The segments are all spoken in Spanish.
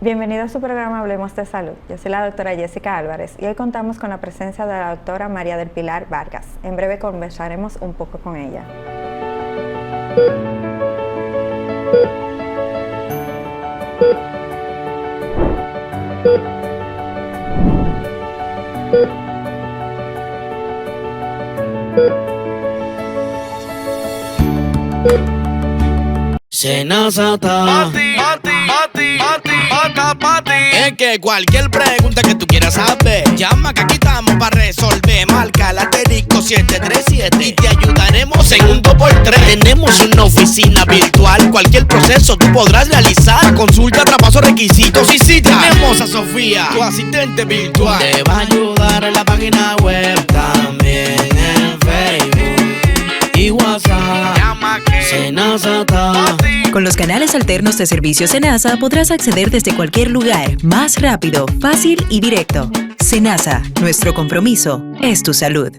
Bienvenido a su programa Hablemos de Salud. Yo soy la doctora Jessica Álvarez y hoy contamos con la presencia de la doctora María del Pilar Vargas. En breve conversaremos un poco con ella. Senazata. Es que cualquier pregunta que tú quieras saber, llama que aquí estamos para resolver. Marca el asterisco 737 y te ayudaremos en un 2x3. Tenemos una oficina virtual, cualquier proceso tú podrás realizar. Consulta, traspaso, requisitos y cita. Tenemos a Sofía, tu asistente virtual. Te va a ayudar en la página web, también en Facebook y WhatsApp. Llama que Senazata. Con los canales alternos de servicio Senasa podrás acceder desde cualquier lugar, más rápido, fácil y directo. Senasa, nuestro compromiso es tu salud.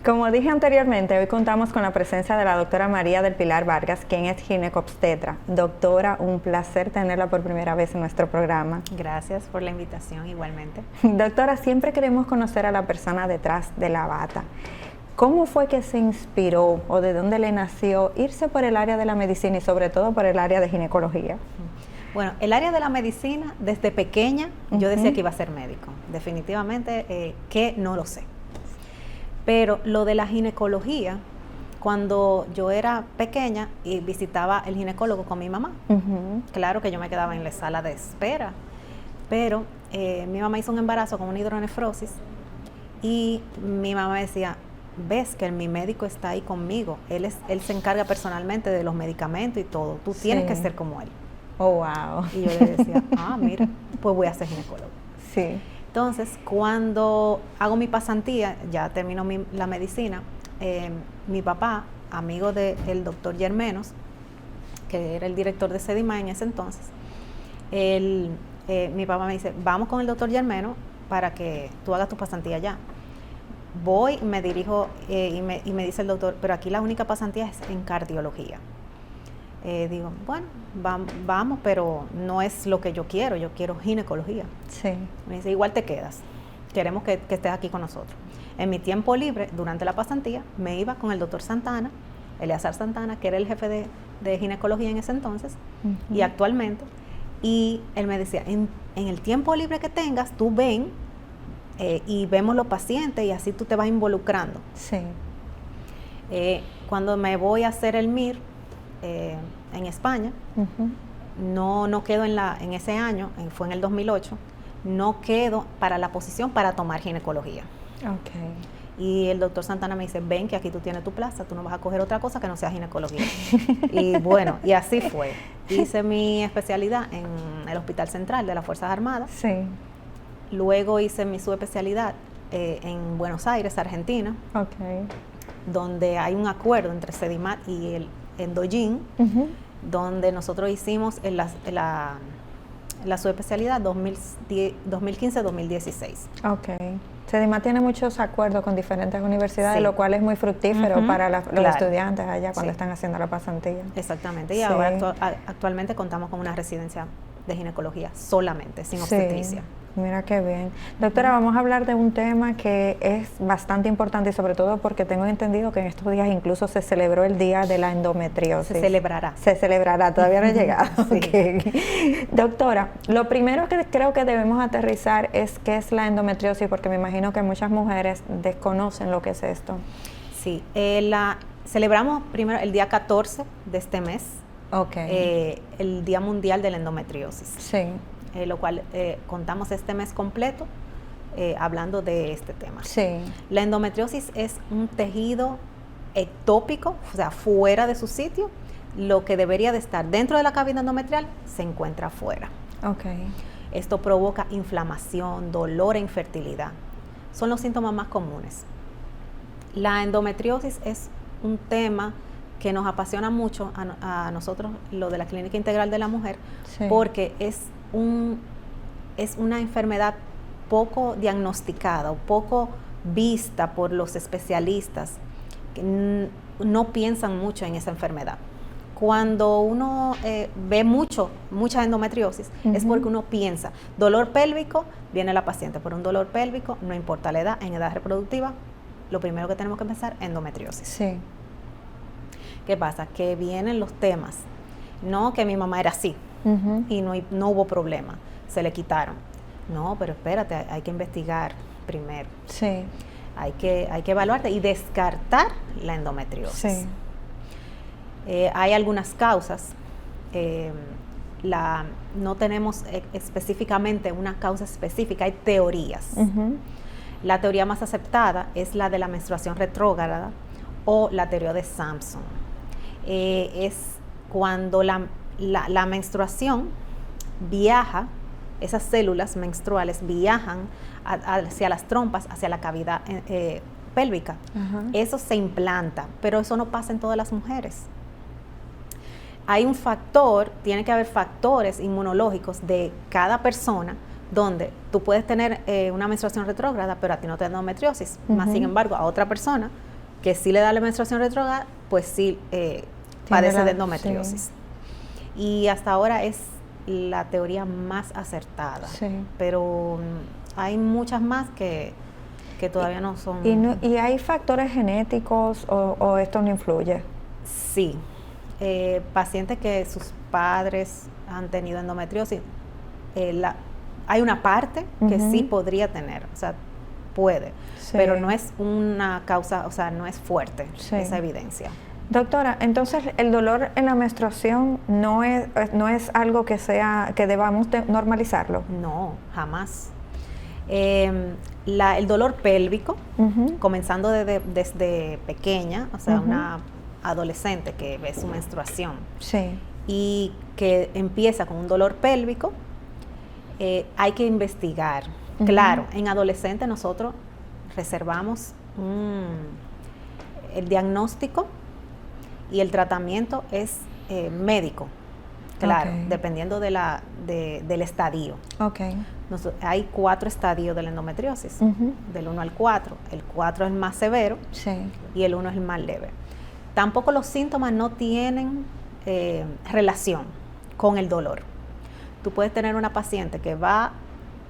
Como dije anteriormente, hoy contamos con la presencia de la doctora María del Pilar Vargas, quien es ginecobstetra. Doctora, un placer tenerla por primera vez en nuestro programa. Gracias por la invitación, igualmente. Doctora, siempre queremos conocer a la persona detrás de la bata. ¿Cómo fue que se inspiró o de dónde le nació irse por el área de la medicina y sobre todo por el área de ginecología? Bueno, el área de la medicina, desde pequeña, yo decía que iba a ser médico. Definitivamente que no lo sé. Pero lo de la ginecología, cuando yo era pequeña y visitaba el ginecólogo con mi mamá, claro que yo me quedaba en la sala de espera, pero mi mamá hizo un embarazo con una hidronefrosis y mi mamá me decía, ves que mi médico está ahí conmigo, él se encarga personalmente de los medicamentos y todo, tú tienes que ser como él. Oh, wow. Y yo le decía, mira, pues voy a ser ginecólogo. Sí. Entonces, cuando hago mi pasantía, ya termino la medicina, mi papá, amigo del doctor Germenos, que era el director de Sedima en ese entonces, mi papá me dice, vamos con el doctor Germenos para que tú hagas tu pasantía allá. Voy, me dirijo y me dice el doctor, pero aquí la única pasantía es en cardiología. Digo, bueno, vamos, pero no es lo que yo quiero ginecología. Sí. Me dice, igual te quedas, queremos que estés aquí con nosotros. En mi tiempo libre, durante la pasantía, me iba con el doctor Santana, Eleazar Santana, que era el jefe de ginecología en ese entonces, y actualmente, y él me decía, en el tiempo libre que tengas, tú ven y vemos los pacientes y así tú te vas involucrando. Sí. Cuando me voy a hacer el MIR, en España, no quedo en ese año, fue en el 2008, no quedo para la posición para tomar ginecología. Okay. Y el doctor Santana me dice, ven que aquí tú tienes tu plaza, tú no vas a coger otra cosa que no sea ginecología. Y bueno, y así fue. Hice mi especialidad en el Hospital Central de las Fuerzas Armadas. Sí. Luego hice mi subespecialidad en Buenos Aires, Argentina, donde hay un acuerdo entre Sedimat y el Endogin, donde nosotros hicimos la subespecialidad 2015-2016. Okay. Sedimat tiene muchos acuerdos con diferentes universidades, lo cual es muy fructífero para los estudiantes allá cuando están haciendo la pasantía. Exactamente, y ahora actualmente contamos con una residencia de ginecología solamente, sin obstetricia. Mira qué bien. Doctora, vamos a hablar de un tema que es bastante importante y sobre todo porque tengo entendido que en estos días incluso se celebró el día de la endometriosis. Se celebrará. Se celebrará, todavía no ha llegado. Sí. Doctora, lo primero que creo que debemos aterrizar es qué es la endometriosis, porque me imagino que muchas mujeres desconocen lo que es esto. Sí, celebramos primero el día 14 de este mes, el Día Mundial de la Endometriosis. Sí. Lo cual contamos este mes completo hablando de este tema. Sí. La endometriosis es un tejido ectópico, o sea, fuera de su sitio, lo que debería de estar dentro de la cavidad endometrial se encuentra afuera. Okay. Esto provoca inflamación, dolor e infertilidad. Son los síntomas más comunes. La endometriosis es un tema que nos apasiona mucho a nosotros, lo de la Clínica Integral de la Mujer, Sí. porque es una enfermedad poco diagnosticada o poco vista por los especialistas que no piensan mucho en esa enfermedad. Cuando uno ve mucha endometriosis, es porque uno piensa, dolor pélvico, viene la paciente por un dolor pélvico, no importa la edad, en edad reproductiva, lo primero que tenemos que pensar, endometriosis. Sí. ¿Qué pasa? Que vienen los temas, no que mi mamá era así y no hubo problema, se le quitaron. No, pero espérate, hay que investigar primero. Sí. Hay que evaluarte y descartar la endometriosis. Sí. Hay algunas causas, no tenemos específicamente una causa específica, hay teorías. La teoría más aceptada es la de la menstruación retrógrada o la teoría de Sampson. Es cuando la menstruación viaja, esas células menstruales viajan hacia las trompas, hacia la cavidad pélvica. Ajá. Eso se implanta, pero eso no pasa en todas las mujeres. Hay un factor, tiene que haber factores inmunológicos de cada persona donde tú puedes tener una menstruación retrógrada, pero a ti no te da endometriosis. Más sin embargo, a otra persona que sí le da la menstruación retrógrada, pues sí padece de endometriosis. Sí. Y hasta ahora es la teoría más acertada. Sí. Pero hay muchas más que todavía no son... ¿Y hay factores genéticos o esto no influye? Sí. Pacientes que sus padres han tenido endometriosis, hay una parte que sí podría tener, o sea, puede, pero no es una causa, o sea, no es fuerte esa evidencia. Doctora, entonces el dolor en la menstruación no es algo que debamos normalizarlo. No, jamás. El dolor pélvico, comenzando desde pequeña, o sea, una adolescente que ve su menstruación y que empieza con un dolor pélvico, hay que investigar. Claro, en adolescente nosotros reservamos el diagnóstico y el tratamiento es médico, claro, dependiendo del estadio. Hay 4 estadios de la endometriosis, del 1 al 4. El 4 es el más severo y el 1 es el más leve. Tampoco los síntomas no tienen relación con el dolor. Tú puedes tener una paciente que va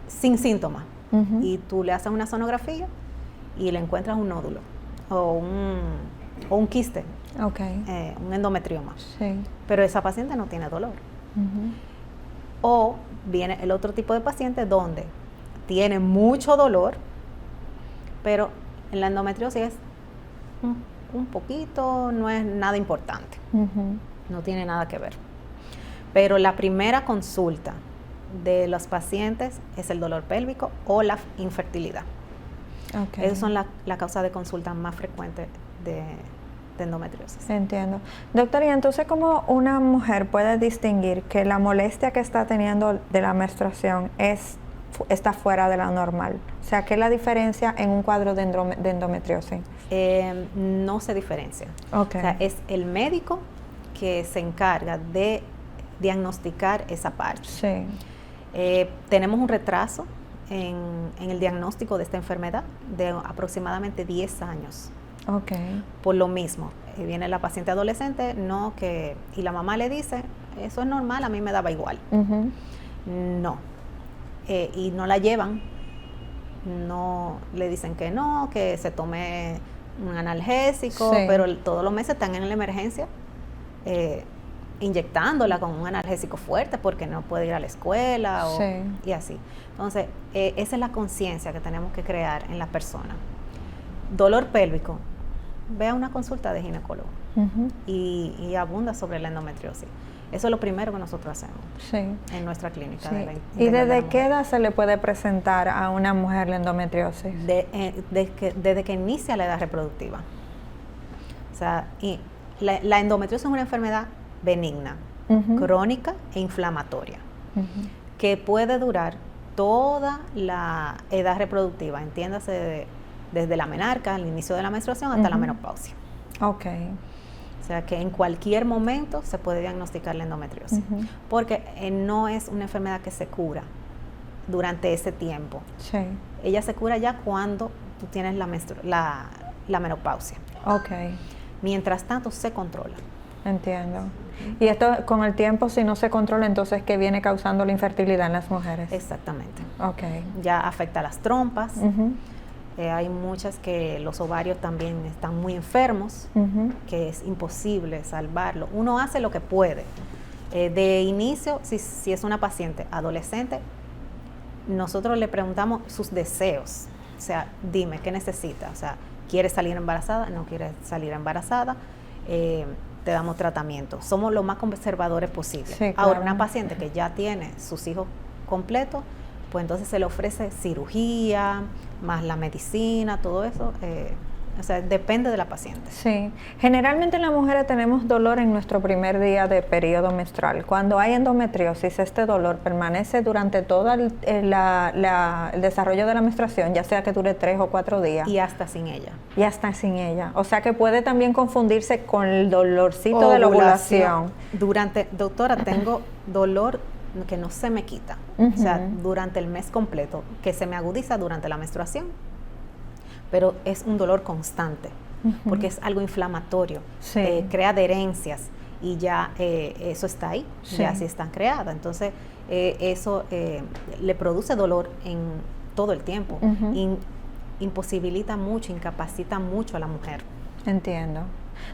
sin síntomas y tú le haces una sonografía y le encuentras un nódulo o un quiste, un endometrioma. Pero esa paciente no tiene dolor. O viene el otro tipo de paciente donde tiene mucho dolor, pero en la endometriosis es un poquito, no es nada importante, no tiene nada que ver. Pero la primera consulta de los pacientes es el dolor pélvico o la infertilidad. Esas son la causa de consulta más frecuente de endometriosis. Entiendo. Doctora, y entonces, ¿cómo una mujer puede distinguir que la molestia que está teniendo de la menstruación está fuera de la normal? O sea, ¿qué es la diferencia en un cuadro de endometriosis? No se diferencia. O sea, es el médico que se encarga de diagnosticar esa parte. Tenemos un retraso en el diagnóstico de esta enfermedad de aproximadamente 10 años. Por lo mismo, viene la paciente adolescente, y la mamá le dice, eso es normal, a mí me daba igual. No. Y no la llevan, no le dicen que no, que se tome un analgésico, pero todos los meses están en la emergencia inyectándola con un analgésico fuerte porque no puede ir a la escuela y así. Entonces, esa es la conciencia que tenemos que crear en la persona. Dolor pélvico, ve a una consulta de ginecólogo y abunda sobre la endometriosis. Eso es lo primero que nosotros hacemos en nuestra clínica. ¿Y desde qué edad se le puede presentar a una mujer la endometriosis? Desde que inicia la edad reproductiva. O sea, y la endometriosis es una enfermedad benigna, crónica e inflamatoria, que puede durar toda la edad reproductiva, entiéndase desde la menarca, el inicio de la menstruación, hasta la menopausia. Ok. O sea que en cualquier momento se puede diagnosticar la endometriosis, porque no es una enfermedad que se cura durante ese tiempo. Sí. Ella se cura ya cuando tú tienes la menopausia. Ok. Mientras tanto se controla. Entiendo. Y esto con el tiempo, si no se controla, entonces, ¿qué viene causando la infertilidad en las mujeres? Exactamente. Ok. Ya afecta a las trompas. Hay muchas que los ovarios también están muy enfermos, que es imposible salvarlo. Uno hace lo que puede. De inicio, si es una paciente adolescente, nosotros le preguntamos sus deseos. O sea, dime, ¿qué necesita? O sea, ¿quieres salir embarazada? ¿No quieres salir embarazada? Te damos tratamiento. Somos lo más conservadores posible. Sí, claro. Ahora, una paciente que ya tiene sus hijos completos, pues entonces se le ofrece cirugía, más la medicina, todo eso. O sea, depende de la paciente. Sí. Generalmente las mujeres tenemos dolor en nuestro primer día de periodo menstrual. Cuando hay endometriosis, este dolor permanece durante todo el desarrollo de la menstruación, ya sea que dure 3 o 4 días. Y hasta sin ella. Y hasta sin ella. O sea que puede también confundirse con el dolorcito de la ovulación. Doctora, tengo dolor que no se me quita. O sea, durante el mes completo, que se me agudiza durante la menstruación, pero es un dolor constante, porque es algo inflamatorio, crea adherencias y ya eso está ahí, ya sí está creada. Entonces, eso le produce dolor en todo el tiempo, imposibilita mucho, incapacita mucho a la mujer. Entiendo.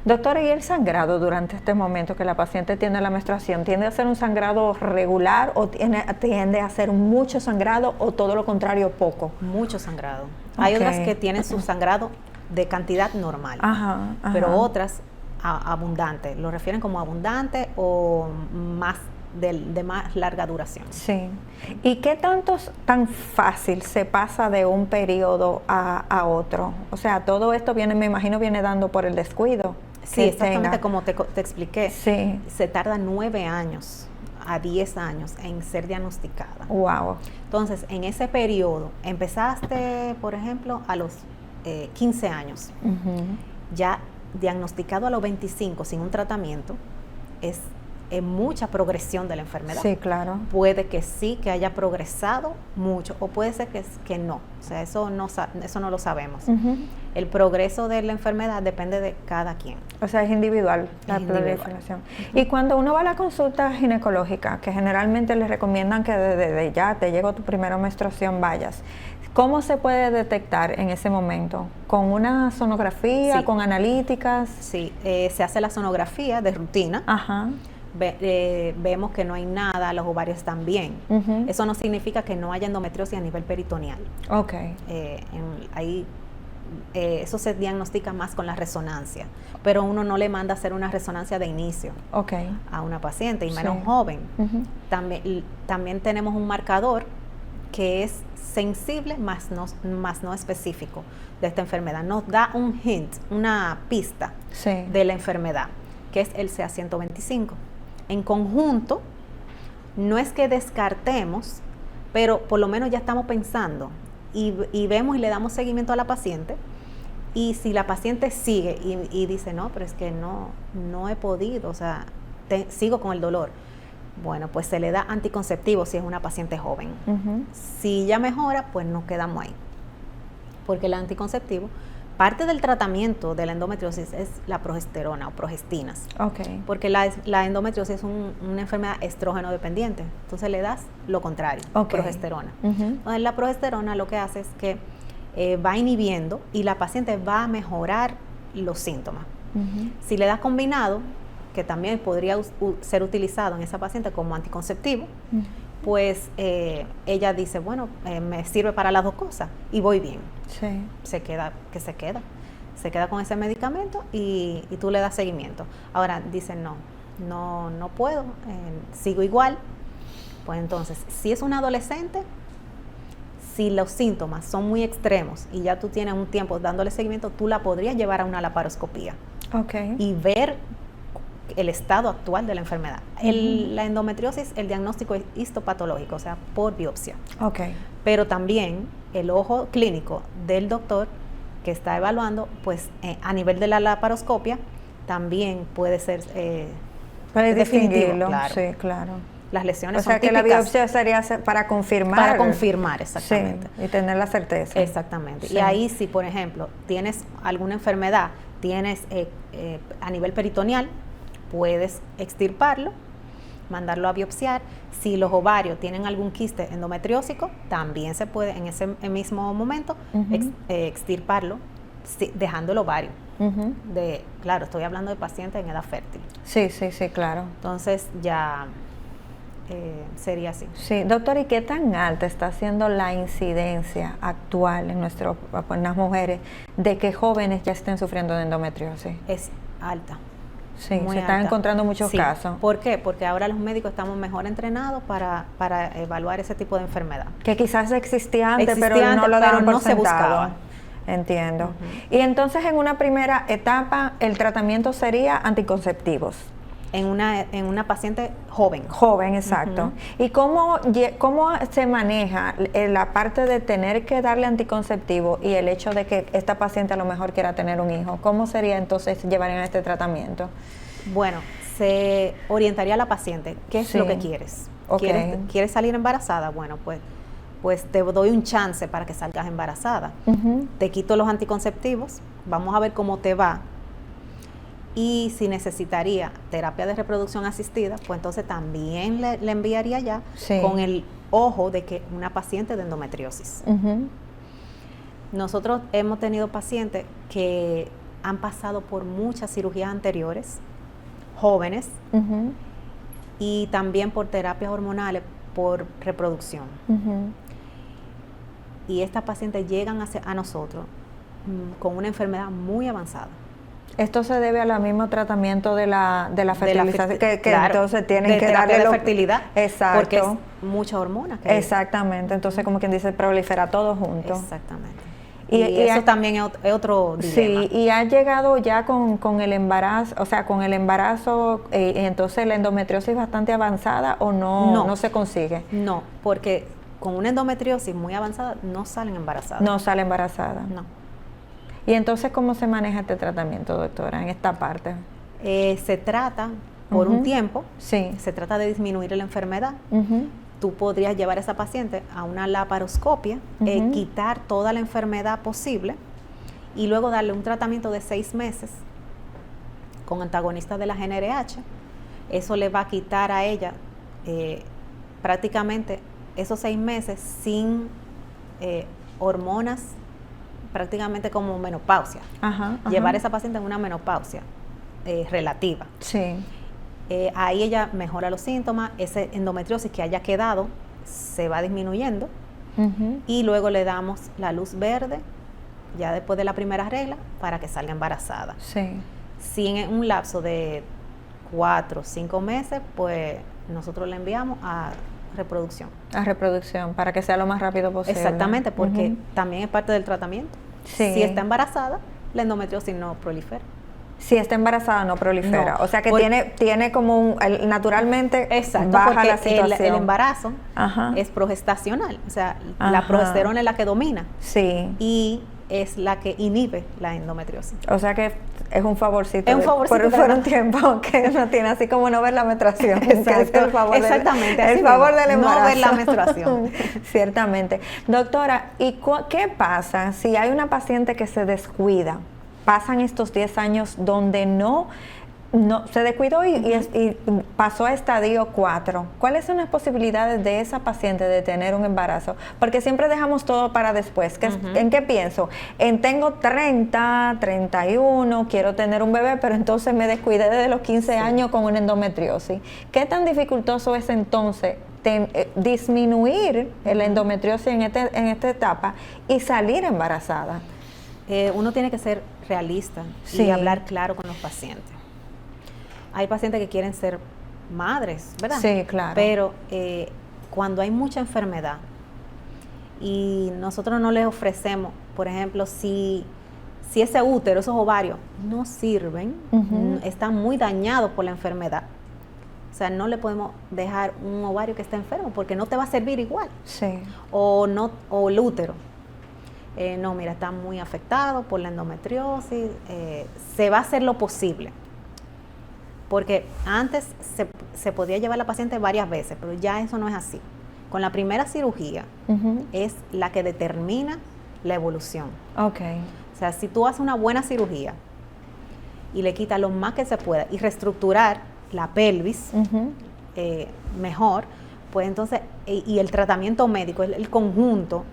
Doctora, ¿y el sangrado durante este momento que la paciente tiene la menstruación? ¿Tiende a ser un sangrado regular o tiende a ser mucho sangrado o todo lo contrario, poco? Mucho sangrado. Hay otras que tienen su sangrado de cantidad normal, pero otras abundante. Lo refieren como abundante o más de más larga duración. Sí. ¿Y qué tan fácil se pasa de un periodo a otro? O sea, todo esto me imagino viene dando por el descuido. Sí, exactamente como te expliqué. Sí. Se tarda 9 años a 10 años en ser diagnosticada. Wow. Entonces, en ese periodo, empezaste, por ejemplo, a los 15 años. Ya diagnosticado a los 25 sin un tratamiento, es mucha progresión de la enfermedad. Sí, claro. Puede que sí, que haya progresado mucho, o puede ser que no. O sea, eso no lo sabemos. El progreso de la enfermedad depende de cada quien. O sea, es individual la proliferación. Y cuando uno va a la consulta ginecológica, que generalmente les recomiendan que desde ya te llegó tu primera menstruación vayas, ¿cómo se puede detectar en ese momento? ¿Con una sonografía, sí, con analíticas? Sí, se hace la sonografía de rutina. Vemos que no hay nada, los ovarios están bien. Eso no significa que no haya endometriosis a nivel peritoneal. Eso se diagnostica más con la resonancia, pero uno no le manda a hacer una resonancia de inicio a una paciente, y menos joven. También tenemos un marcador que es sensible, más no específico de esta enfermedad. Nos da un hint, una pista de la enfermedad, que es el CA125. En conjunto, no es que descartemos, pero por lo menos ya estamos pensando y vemos y le damos seguimiento a la paciente. Y si la paciente sigue y dice, no, pero es que no he podido, o sea, sigo con el dolor, bueno, pues se le da anticonceptivo si es una paciente joven. Si ya mejora, pues nos quedamos ahí. Porque el anticonceptivo, parte del tratamiento de la endometriosis es la progesterona o progestinas. Porque la endometriosis es una enfermedad estrógeno dependiente. Entonces le das lo contrario, progesterona. Entonces la progesterona lo que hace es que va inhibiendo y la paciente va a mejorar los síntomas. Si le das combinado, que también podría ser utilizado en esa paciente como anticonceptivo, pues ella dice, bueno, me sirve para las dos cosas y voy bien. Se queda con ese medicamento y tú le das seguimiento. Ahora dicen, no puedo, sigo igual. Pues entonces, si es un adolescente, si los síntomas son muy extremos y ya tú tienes un tiempo dándole seguimiento, tú la podrías llevar a una laparoscopía y ver el estado actual de la enfermedad. La endometriosis, el diagnóstico es histopatológico, o sea, por biopsia. Okay. Pero también el ojo clínico del doctor que está evaluando, pues a nivel de la laparoscopia, también puede ser puede definitivo, distinguirlo, claro. Sí, claro. Las lesiones o sea son que típicas. La biopsia sería para confirmar. Para confirmar, exactamente. Sí, y tener la certeza. Exactamente. Sí. Y ahí si, por ejemplo, tienes alguna enfermedad, tienes a nivel peritoneal, puedes extirparlo, mandarlo a biopsiar. Si los ovarios tienen algún quiste endometriósico, también se puede en ese mismo momento extirparlo, dejando el ovario. Claro, estoy hablando de pacientes en edad fértil. Sí, claro. Entonces ya sería así. Sí, doctor, ¿y qué tan alta está siendo la incidencia actual en las mujeres de que jóvenes ya estén sufriendo de endometriosis? Es alta. Sí, muy se están alta. encontrando muchos casos. ¿Por qué? Porque ahora los médicos estamos mejor entrenados para evaluar ese tipo de enfermedad. Que quizás existía antes, pero no lo daban por se sentado. buscaba. Entiendo. Y entonces en una primera etapa el tratamiento sería anticonceptivos. En una paciente joven. Joven, exacto. ¿Y cómo se maneja la parte de tener que darle anticonceptivo y el hecho de que esta paciente a lo mejor quiera tener un hijo? ¿Cómo sería entonces llevar en este tratamiento? Bueno, se orientaría a la paciente. ¿Qué es lo que quieres? Okay. ¿Quieres salir embarazada? Bueno, pues te doy un chance para que salgas embarazada. Te quito los anticonceptivos, vamos a ver cómo te va. Y si necesitaría terapia de reproducción asistida, pues entonces también le enviaría ya con el ojo de que una paciente de endometriosis. Nosotros hemos tenido pacientes que han pasado por muchas cirugías anteriores, jóvenes, y también por terapias hormonales, por reproducción. Y estas pacientes llegan a nosotros con una enfermedad muy avanzada. Esto se debe al mismo tratamiento de la fertilización, que claro, entonces tienen que darle darle de fertilidad. Exacto. Porque es mucha hormona. Exactamente. Entonces, como quien dice, prolifera todo junto. Exactamente. Y eso también es otro dilema. Sí, y ha llegado ya con el embarazo, o sea, con el embarazo, entonces la endometriosis bastante avanzada o no se consigue. No, porque con una endometriosis muy avanzada no salen embarazadas. No sale embarazada. No. ¿Y entonces cómo se maneja este tratamiento, doctora, en esta parte? Se trata por un tiempo, se trata de disminuir la enfermedad. Tú podrías llevar a esa paciente a una laparoscopia, quitar toda la enfermedad posible y luego darle un tratamiento de 6 meses con antagonistas de la GnRH. Eso le va a quitar a ella prácticamente esos 6 meses sin hormonas, prácticamente como menopausia. Llevar a esa paciente en una menopausia relativa. Sí. Ahí ella mejora los síntomas, ese endometriosis que haya quedado se va disminuyendo y luego le damos la luz verde ya después de la primera regla para que salga embarazada. Sí. Si en un lapso de 4 o 5 meses, pues nosotros le enviamos a reproducción. A reproducción, para que sea lo más rápido posible. Exactamente, porque también es parte del tratamiento. Sí. Si está embarazada, la endometriosis no prolifera. Si está embarazada no prolifera, No, o sea que tiene como naturalmente baja la situación. El embarazo es progestacional, o sea, la progesterona es la que domina. Sí. Y es la que inhibe la endometriosis. O sea que es un favorcito. Es un favorcito. Por un tiempo que no tiene, así como no ver la menstruación. Exacto. Que es el favor Exactamente. El favor del embarazo. No ver la menstruación. Ciertamente. Doctora, ¿y qué pasa si hay una paciente que se descuida? Pasan estos 10 años donde no se descuidó y pasó a estadio 4. ¿Cuáles son las posibilidades de esa paciente de tener un embarazo? Porque siempre dejamos todo para después. ¿En qué pienso? Tengo 30, 31, quiero tener un bebé, pero entonces me descuidé desde los 15 años con una endometriosis. ¿Qué tan dificultoso es entonces disminuir la endometriosis en esta etapa y salir embarazada? Uno tiene que ser realista y hablar claro con los pacientes. Hay pacientes que quieren ser madres, ¿verdad? Sí, claro. Pero cuando hay mucha enfermedad y nosotros no les ofrecemos, por ejemplo, si si ese útero, esos ovarios no sirven, están muy dañados por la enfermedad. O sea, no le podemos dejar un ovario que esté enfermo porque no te va a servir igual. Sí. O el útero. No, mira, está muy afectado por la endometriosis. Se va a hacer lo posible. Porque antes se podía llevar a la paciente varias veces, pero ya eso no es así. Con la primera cirugía es la que determina la evolución. Okay. O sea, si tú haces una buena cirugía y le quitas lo más que se pueda y reestructurar la pelvis mejor, pues entonces, y el tratamiento médico, el conjunto,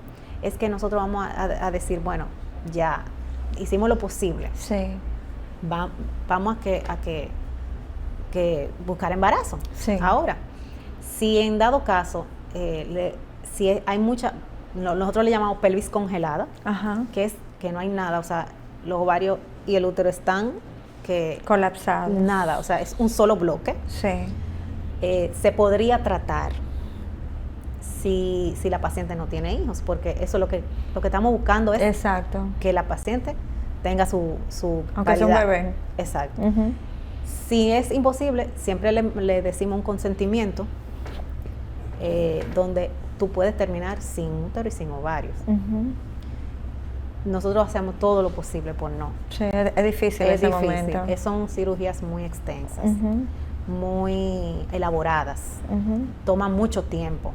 es que nosotros vamos a decir, bueno, ya hicimos lo posible. Sí. Vamos a que buscar embarazo. Sí. Ahora, si en dado caso, si hay mucha, nosotros le llamamos pelvis congelada, que es que no hay nada, o sea, los ovarios y el útero están colapsados. Nada, o sea, es un solo bloque. Sí. Se podría tratar si la paciente no tiene hijos, porque eso es lo que estamos buscando es exacto, que la paciente tenga su aunque sea un bebé. Exacto. Si es imposible, siempre le decimos un consentimiento donde tú puedes terminar sin útero y sin ovarios. Nosotros hacemos todo lo posible por no. Sí, es difícil ese momento. Son cirugías muy extensas, muy elaboradas, toman mucho tiempo,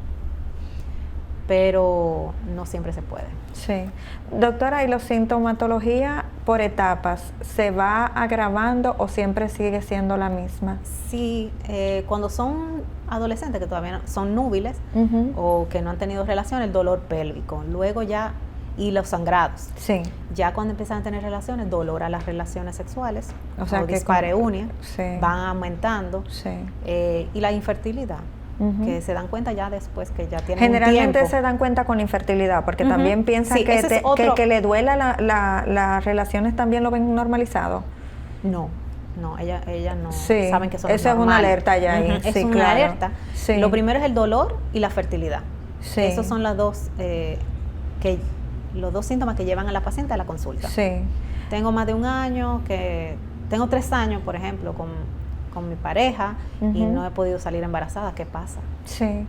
pero no siempre se puede. Sí. Doctora, ¿y la sintomatología por etapas se va agravando o siempre sigue siendo la misma? Sí, cuando son adolescentes que todavía no, son núbiles o que no han tenido relaciones, el dolor pélvico, luego ya, y los sangrados. Sí. Ya cuando empiezan a tener relaciones, dolor a las relaciones sexuales, o sea, que dispareunia, sí, van aumentando, sí, y la infertilidad. Que se dan cuenta ya después que ya tienen generalmente un tiempo. se dan cuenta con infertilidad, porque también piensan sí, que le duela las relaciones también lo ven normalizado. No, ella no sí, saben que eso es una alerta ya ahí. Es sí, una claro, alerta. Sí. Lo primero es el dolor y la fertilidad. Sí. Esos son los dos síntomas que llevan a la paciente a la consulta. Sí. Tengo más de un año, tengo 3 años, por ejemplo, con mi pareja y no he podido salir embarazada. ¿Qué pasa? Sí.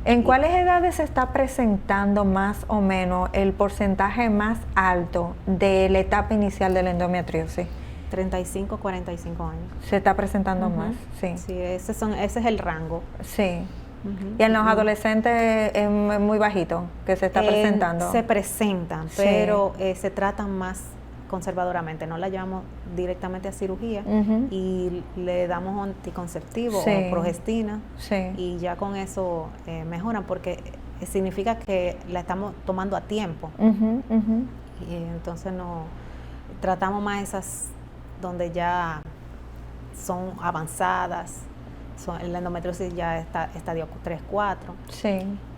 ¿En cuáles edades se está presentando más o menos el porcentaje más alto de la etapa inicial de la endometriosis? 35, 45 años. Se está presentando más, sí. Sí, ese es el rango. Sí. Y en los adolescentes es muy bajito que se está presentando. Se presentan, pero se tratan más conservadoramente, no la llevamos directamente a cirugía y le damos anticonceptivo o progestina y ya con eso mejoran porque significa que la estamos tomando a tiempo y entonces no tratamos más esas donde ya son avanzadas, la endometriosis ya está estadio 3, 4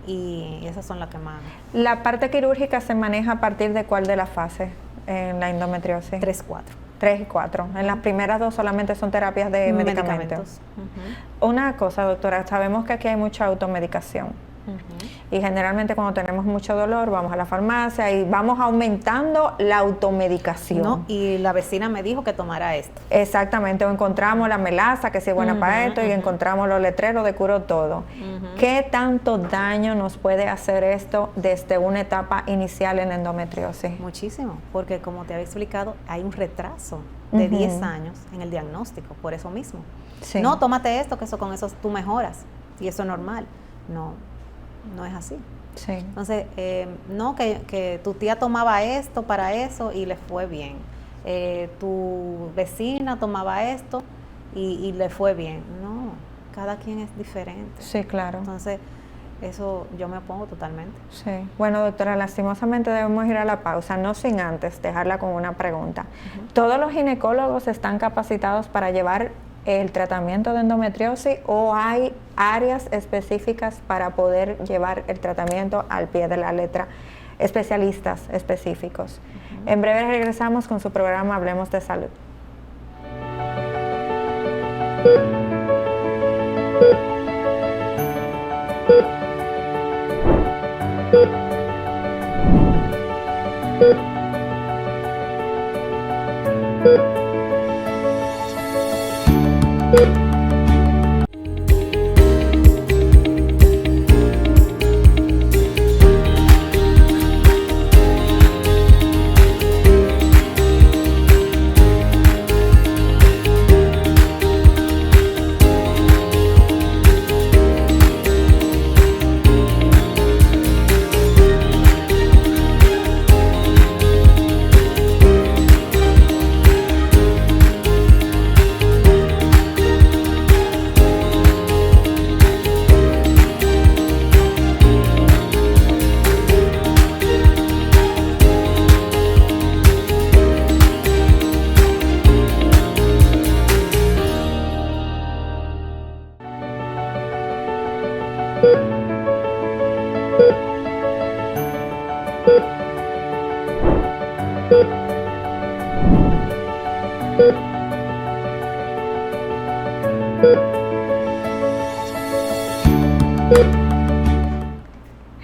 y esas son las que más. ¿La parte quirúrgica se maneja a partir de cuál de las fases en la endometriosis? 3, 4. 3 y 4. En las primeras 2 solamente son terapias de medicamentos. Una cosa, doctora, sabemos que aquí hay mucha automedicación. Y generalmente cuando tenemos mucho dolor vamos a la farmacia y vamos aumentando la automedicación. No, y la vecina me dijo que tomara esto. Exactamente, o encontramos la melaza que sí es buena para esto y encontramos los letreros de curo todo. ¿Qué tanto daño nos puede hacer esto desde una etapa inicial en endometriosis? Muchísimo, porque como te había explicado, hay un retraso de 10 años en el diagnóstico, por eso mismo. No, tómate esto, que con eso tú mejoras, y eso es normal. No es así. Sí. Entonces, no, que tu tía tomaba esto para eso y le fue bien. Tu vecina tomaba esto y le fue bien. No, cada quien es diferente. Sí, claro. Entonces, eso yo me opongo totalmente. Sí. Bueno, doctora, lastimosamente debemos ir a la pausa, no sin antes dejarla con una pregunta. ¿Todos los ginecólogos están capacitados para llevar el tratamiento de endometriosis o hay áreas específicas para poder llevar el tratamiento al pie de la letra, especialistas específicos? En breve regresamos con su programa Hablemos de Salud.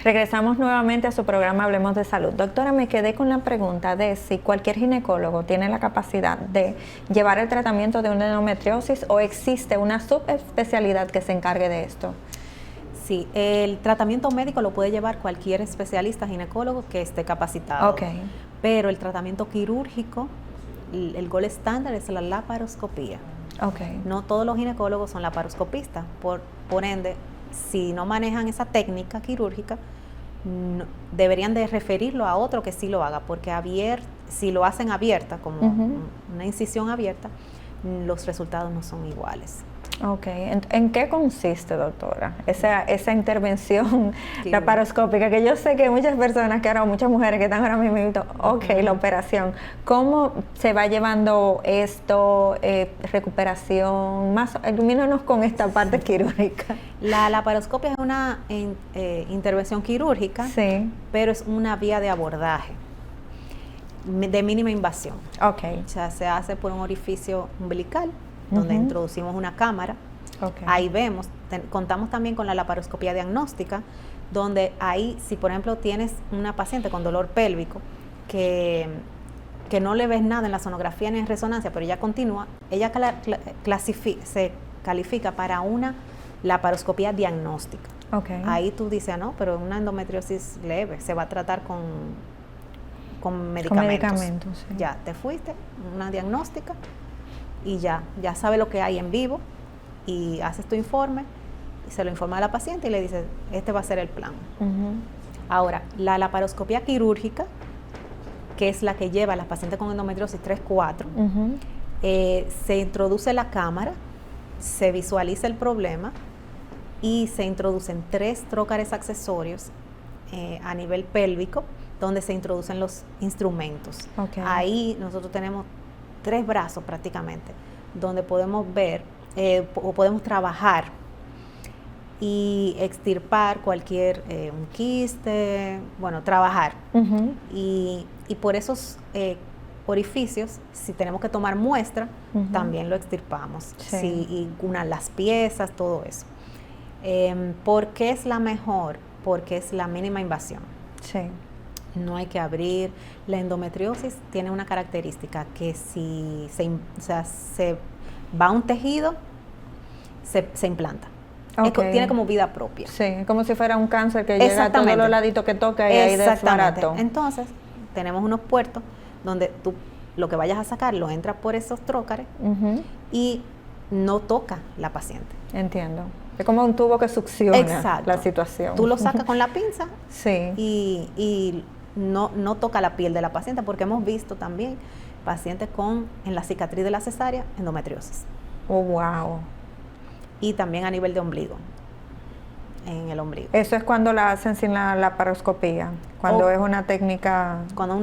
Regresamos nuevamente a su programa Hablemos de Salud. Doctora, me quedé con la pregunta de si cualquier ginecólogo tiene la capacidad de llevar el tratamiento de una endometriosis o existe una subespecialidad que se encargue de esto. Sí, el tratamiento médico lo puede llevar cualquier especialista ginecólogo que esté capacitado. Okay. Pero el tratamiento quirúrgico, el gold estándar es la laparoscopía. Okay. No todos los ginecólogos son laparoscopistas, por ende, si no manejan esa técnica quirúrgica, deberían de referirlo a otro que sí lo haga, porque si lo hacen abierta, como una incisión abierta, los resultados no son iguales. Ok, ¿en qué consiste, doctora, esa intervención laparoscópica? Que yo sé que muchas personas, muchas mujeres que están ahora mismo, la operación, ¿cómo se va llevando esto, recuperación? Más, ilumínanos con esta parte quirúrgica. La laparoscopia es una intervención quirúrgica, sí, pero es una vía de abordaje de mínima invasión. Okay. O sea, se hace por un orificio umbilical, donde introducimos una cámara. Okay. Ahí vemos, contamos también con la laparoscopía diagnóstica, donde ahí, si por ejemplo tienes una paciente con dolor pélvico, que no le ves nada en la sonografía ni en resonancia, pero ya continúa, ella se califica para una laparoscopía diagnóstica. Okay. Ahí tú dices, no, pero una endometriosis leve, se va a tratar con medicamentos. Con medicamentos, sí. Ya, te fuiste, una diagnóstica, y ya sabe lo que hay en vivo, y haces tu informe, y se lo informa a la paciente y le dices, este va a ser el plan. Ahora, la laparoscopía quirúrgica, que es la que lleva a las pacientes con endometriosis 3-4, se introduce la cámara, se visualiza el problema, y se introducen 3 trócares accesorios a nivel pélvico, donde se introducen los instrumentos. Okay. Ahí nosotros tenemos 3 brazos prácticamente, donde podemos ver o podemos trabajar y extirpar cualquier un quiste, trabajar. Y por esos orificios, si tenemos que tomar muestra, también lo extirpamos. Sí. Y las piezas, todo eso. ¿Por qué es la mejor? Porque es la mínima invasión. Sí. No hay que abrir. La endometriosis tiene una característica, que si se va a un tejido, se implanta. Okay. Tiene como vida propia. Sí, como si fuera un cáncer que llega a todos los laditos que toca y ahí desbarató. Entonces, tenemos unos puertos donde tú lo que vayas a sacar lo entras por esos trócares y no toca la paciente. Entiendo. Es como un tubo que succiona. Exacto. La situación. Tú lo sacas con la pinza. Sí. Y no toca la piel de la paciente, porque hemos visto también pacientes en la cicatriz de la cesárea, endometriosis. Oh, wow. Y también a nivel de ombligo, en el ombligo. Eso es cuando la hacen sin la laparoscopía, cuando es una técnica... Cuando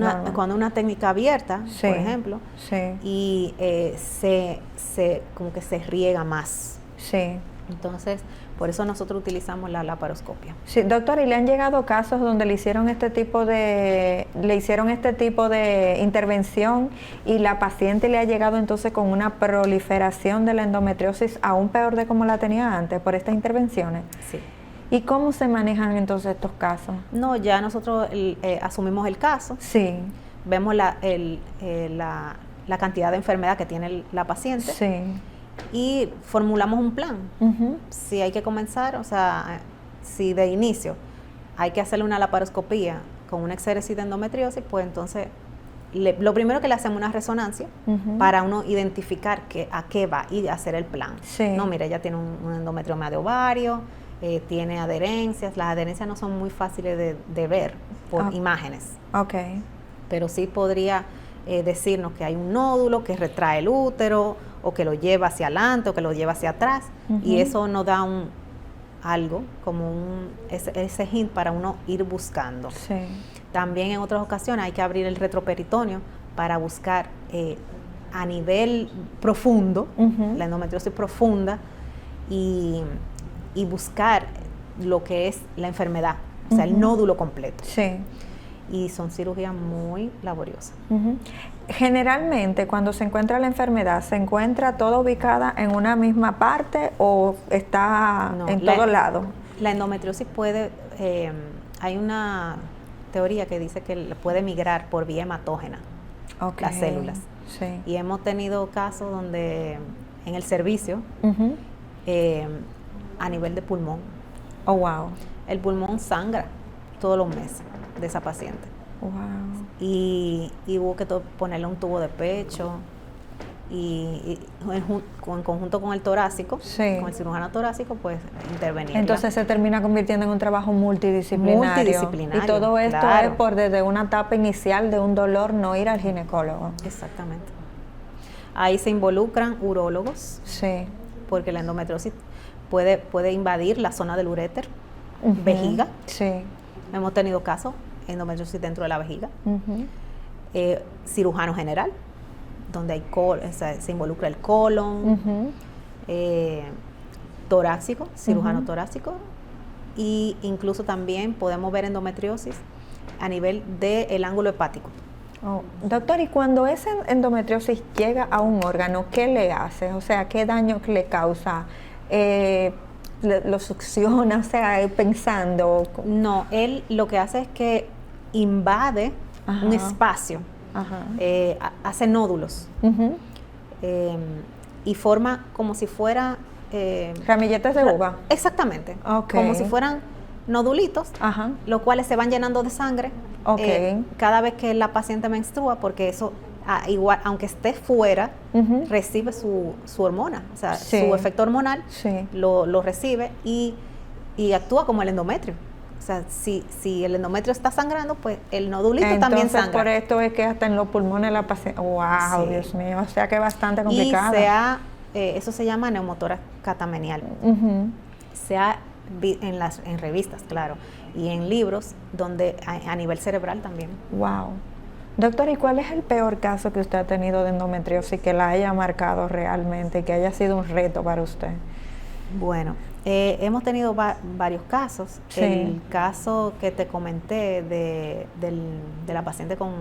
una técnica abierta, sí, por ejemplo, sí, y como que se riega más. Sí. Entonces, por eso nosotros utilizamos la laparoscopia. Sí, doctora, ¿y le han llegado casos donde le hicieron este tipo de intervención y la paciente le ha llegado entonces con una proliferación de la endometriosis aún peor de como la tenía antes por estas intervenciones? Sí. ¿Y cómo se manejan entonces estos casos? No, ya nosotros asumimos el caso. Sí. Vemos la cantidad de enfermedad que tiene la paciente. Sí. Y formulamos un plan. Si hay que comenzar, o sea, si de inicio hay que hacerle una laparoscopía con una exéresis de endometriosis, pues entonces lo primero que le hacemos una resonancia para uno identificar a qué va y hacer el plan. Sí. No, mira, ella tiene un endometrioma de ovario, tiene adherencias. Las adherencias no son muy fáciles de ver por imágenes. Okay. Pero sí podría decirnos que hay un nódulo que retrae el útero, o que lo lleva hacia adelante, o que lo lleva hacia atrás, y eso nos da algo, como ese hint para uno ir buscando. Sí. También en otras ocasiones hay que abrir el retroperitoneo para buscar a nivel profundo, la endometriosis profunda, y buscar lo que es la enfermedad, o sea, el nódulo completo. Sí. Y son cirugías muy laboriosas. Generalmente, cuando se encuentra la enfermedad, ¿se encuentra toda ubicada en una misma parte o está en todos lados? La endometriosis puede, hay una teoría que dice que puede migrar por vía hematógena, las células. Sí. Y hemos tenido casos donde en el servicio, a nivel de pulmón, Oh, wow. el pulmón sangra todos los meses de esa paciente. Wow. Y hubo que ponerle un tubo de pecho y en conjunto con el torácico, Sí. con el cirujano torácico, pues intervenir. Entonces se termina convirtiendo en un trabajo multidisciplinario. Multidisciplinario, Y todo esto claro. es por desde una etapa inicial de un dolor no ir al ginecólogo. Exactamente. Ahí se involucran urólogos, Sí. porque la endometriosis puede invadir la zona del uréter, vejiga. Sí. Hemos tenido casos de endometriosis dentro de la vejiga. Ujú. Cirujano general, donde hay se involucra el colon. Ujú. Torácico, cirujano torácico, y incluso también podemos ver endometriosis a nivel del ángulo hepático. Oh, doctor, y cuando esa endometriosis llega a un órgano, ¿qué le hace? O sea, ¿qué daño le causa? ¿Lo succiona? O sea, pensando. No, él lo que hace es que invade Ajá. un espacio, Ajá. hace nódulos, Ujú. y forma como si fuera... Ramilletes de uva. Exactamente, Ok. como si fueran nodulitos, Ajá. los cuales se van llenando de sangre Ok. cada vez que la paciente menstrua, porque eso, igual, aunque esté fuera, Ujú. recibe su hormona, o sea, Sí. su efecto hormonal Sí. lo recibe y actúa como el endometrio. O sea, si el endometrio está sangrando, pues el nodulito también Entonces, sangra. por esto es que hasta en los pulmones la paciente. ¡Wow! Sí. Dios mío. O sea que es bastante Y complicado. eso se llama neumotórax catamenial. Ujú. Se ha en revistas, claro, y en libros donde a nivel cerebral también. Wow. Doctor, ¿y cuál es el peor caso que usted ha tenido de endometriosis que la haya marcado realmente, que haya sido un reto para usted? Bueno, hemos tenido varios casos. Sí. El caso que te comenté de la paciente con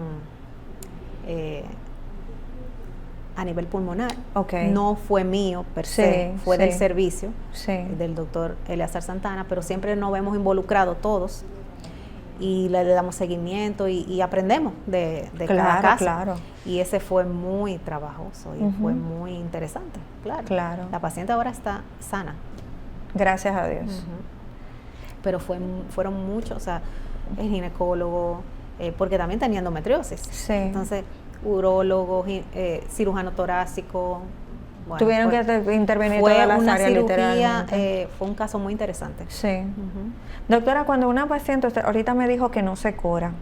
a nivel pulmonar, Ok. no fue mío per Sí, se, fue sí. del servicio Sí. del doctor Eleazar Santana, pero siempre nos vemos involucrados todos y le damos seguimiento y aprendemos de cada Claro, caso. claro. Y ese fue muy trabajoso y Ujú. fue muy interesante, claro. Claro. La paciente ahora está sana. Gracias a Dios. Ujú. Pero fueron muchos, o sea, el ginecólogo, porque también tenía endometriosis. Sí. Entonces, urólogo, cirujano torácico. Bueno, Tuvieron que intervenir todas las áreas literalmente. fue un caso muy interesante. Sí. Ujú. Doctora, cuando una paciente, usted ahorita me dijo que no se cura.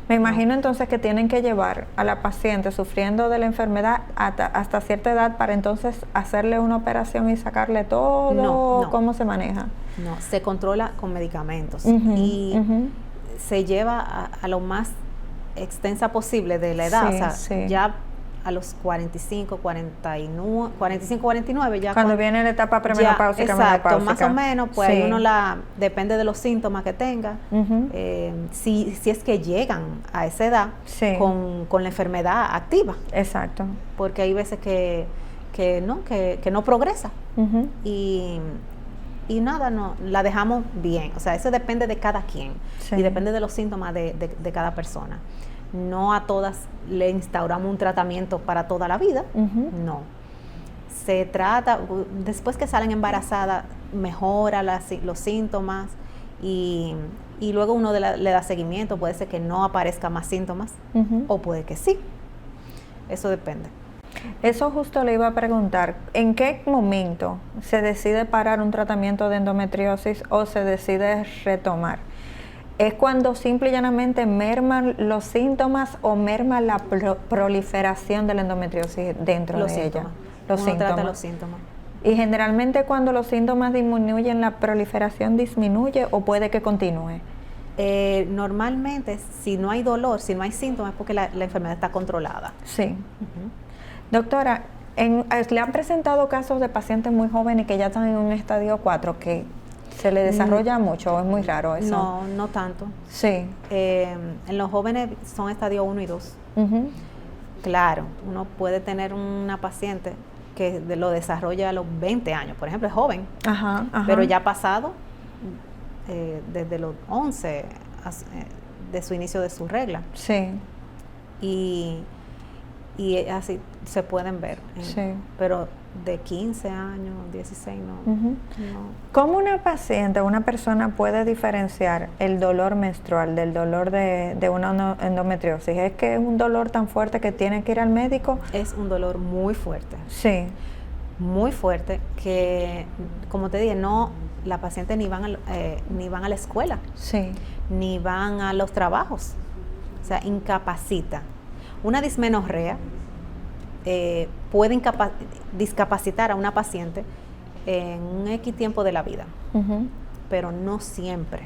Me imagino entonces que tienen que llevar a la paciente sufriendo de la enfermedad hasta cierta edad para entonces hacerle una operación y sacarle todo. No. ¿Cómo se maneja? No, se controla con medicamentos Ujú, y ujú. se lleva a lo más extensa posible de la edad. Sí, O sea, sí. ya a los 45, 49, ya Cuando viene la etapa premenopáusica, exacto, menopáusica. más o menos, pues Sí. ahí uno depende de los síntomas que tenga, Ujú. si es que llegan a esa edad Sí. con la enfermedad activa, Exacto. porque hay veces que no progresa Ujú. y nada, no, la dejamos bien. O sea, eso depende de cada quien Sí. y depende de los síntomas de cada persona. No a todas le instauramos un tratamiento para toda la vida, Ujú. no. Se trata, después que salen embarazadas, mejora los síntomas y luego uno le da seguimiento. Puede ser que no aparezcan más síntomas Ujú. o puede que sí. Eso depende. Eso justo le iba a preguntar, ¿en qué momento se decide parar un tratamiento de endometriosis o se decide retomar? ¿Es cuando simple y llanamente merman los síntomas o merma la proliferación de la endometriosis dentro Los de síntomas. ella? Los Uno síntomas. trata los síntomas. Y generalmente cuando los síntomas disminuyen, ¿la proliferación disminuye o puede que continúe? Normalmente, si no hay dolor, si no hay síntomas, es porque la enfermedad está controlada. Sí. Ujú. Doctora, ¿le han presentado casos de pacientes muy jóvenes que ya están en un estadio 4 que ¿Se le desarrolla mucho o es muy raro eso? No, no tanto. Sí. En los jóvenes son estadio 1 y 2. Ujú. Claro, uno puede tener una paciente que lo desarrolla a los 20 años, por ejemplo, es joven, Ajá, ajá. pero ya ha pasado desde los 11 de su inicio de su regla. Sí, Y así se pueden ver. sí. Pero de 15 años, 16, no. Ujú. no. ¿Cómo una paciente, una persona puede diferenciar el dolor menstrual del dolor de una endometriosis? ¿Es que es un dolor tan fuerte que tiene que ir al médico? Es un dolor muy fuerte. Sí. Muy fuerte que, como te dije, no, la paciente ni van a la escuela, Sí. ni van a los trabajos, o sea, incapacita. Una dismenorrea puede discapacitar a una paciente en un X tiempo de la vida, Ujú. pero no siempre.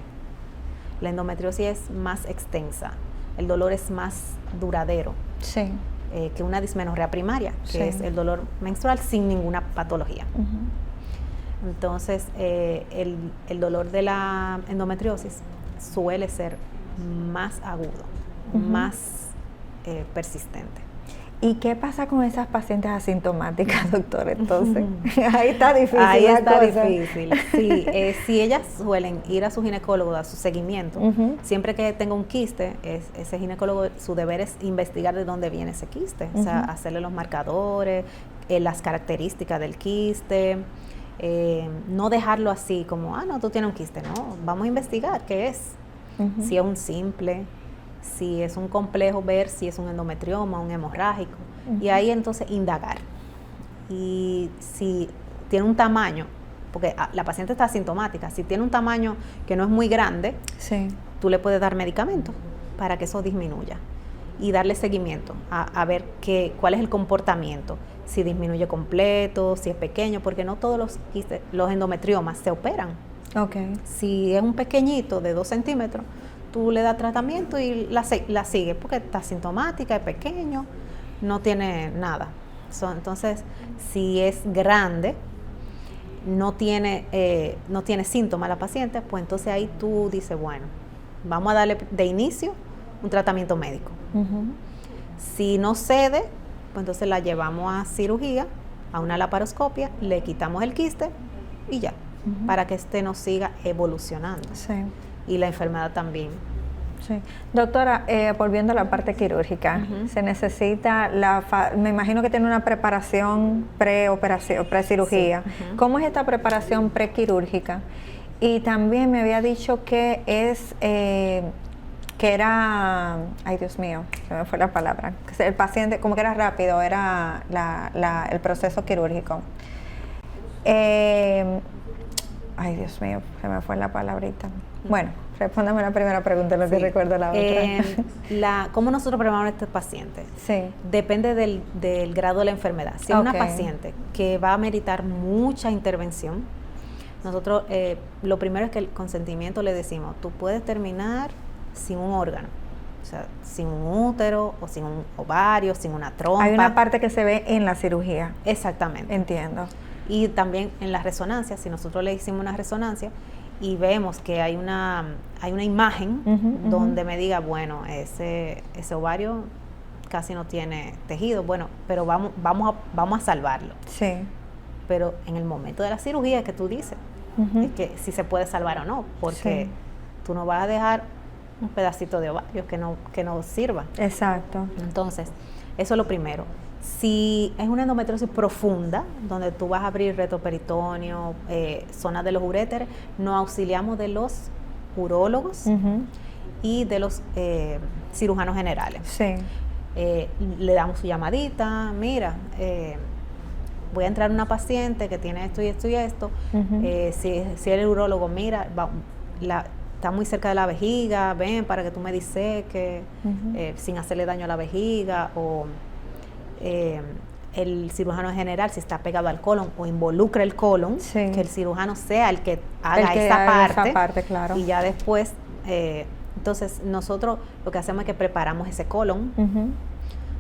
La endometriosis es más extensa, el dolor es más duradero Sí. que una dismenorrea primaria, que Sí. es el dolor menstrual sin ninguna patología. Ujú. Entonces, el dolor de la endometriosis suele ser más agudo, más persistente. ¿Y qué pasa con esas pacientes asintomáticas, doctor? Entonces, ahí está difícil. Ahí la está cosa. difícil. Sí, si ellas suelen ir a su ginecólogo a su seguimiento, Ujú. siempre que tenga un quiste, ese ginecólogo, su deber es investigar de dónde viene ese quiste, o sea, Ujú. hacerle los marcadores, las características del quiste, no dejarlo así como, no, tú tienes un quiste, no, vamos a investigar qué es, Ujú. si es un simple, si es un complejo, ver si es un endometrioma, un hemorrágico, y ahí entonces indagar. Y si tiene un tamaño, porque la paciente está asintomática, si tiene un tamaño que no es muy grande, Sí. tú le puedes dar medicamentos para que eso disminuya y darle seguimiento a ver cuál es el comportamiento, si disminuye completo, si es pequeño, porque no todos los endometriomas se operan. Ok. Si es un pequeñito de 2 centímetros, tú le das tratamiento y la sigues porque está asintomática, es pequeño, no tiene nada. Entonces, si es grande, no tiene síntomas la paciente, pues entonces ahí tú dices, bueno, vamos a darle de inicio un tratamiento médico. Ujú. Si no cede, pues entonces la llevamos a cirugía, a una laparoscopia, le quitamos el quiste y ya, para que no siga evolucionando. Sí. Y la enfermedad también. Sí. Doctora, volviendo a la parte quirúrgica, Ujú. se necesita, me imagino que tiene una preparación preoperación, precirugía. Sí. Ujú. ¿Cómo es esta preparación prequirúrgica? Y también me había dicho que que era, ay Dios mío, se me fue la palabra, el paciente, como que era rápido, era el proceso quirúrgico. Ay Dios mío, se me fue la palabrita. Bueno, respóndame la primera pregunta, lo que recuerdo la otra. ¿Cómo nosotros preparamos a este paciente? Sí. Depende del grado de la enfermedad. Si es una paciente que va a meritar mucha intervención, nosotros lo primero es que el consentimiento le decimos, tú puedes terminar sin un órgano, o sea, sin un útero o sin un ovario, sin una trompa. Hay una parte que se ve en la cirugía. Exactamente. Entiendo. Y también en la resonancia, si nosotros le hicimos una resonancia y vemos que hay una imagen donde me diga, bueno, ese ovario casi no tiene tejido, bueno, pero vamos a salvarlo. Sí. Pero en el momento de la cirugía que tú dices, es que si se puede salvar o no, porque tú no vas a dejar un pedacito de ovario que no sirva. Exacto. Entonces, eso es lo primero. Si es una endometriosis profunda, donde tú vas a abrir retroperitoneo, zonas de los uréteres, nos auxiliamos de los urólogos y de los cirujanos generales. Sí. Le damos su llamadita, mira, voy a entrar una paciente que tiene esto y esto y esto. Si el urólogo, mira, está muy cerca de la vejiga, ven para que tú me diseques sin hacerle daño a la vejiga, o el cirujano general, si está pegado al colon o involucra el colon, que el cirujano sea el que haga esa parte, claro. Y ya después, entonces nosotros lo que hacemos es que preparamos ese colon,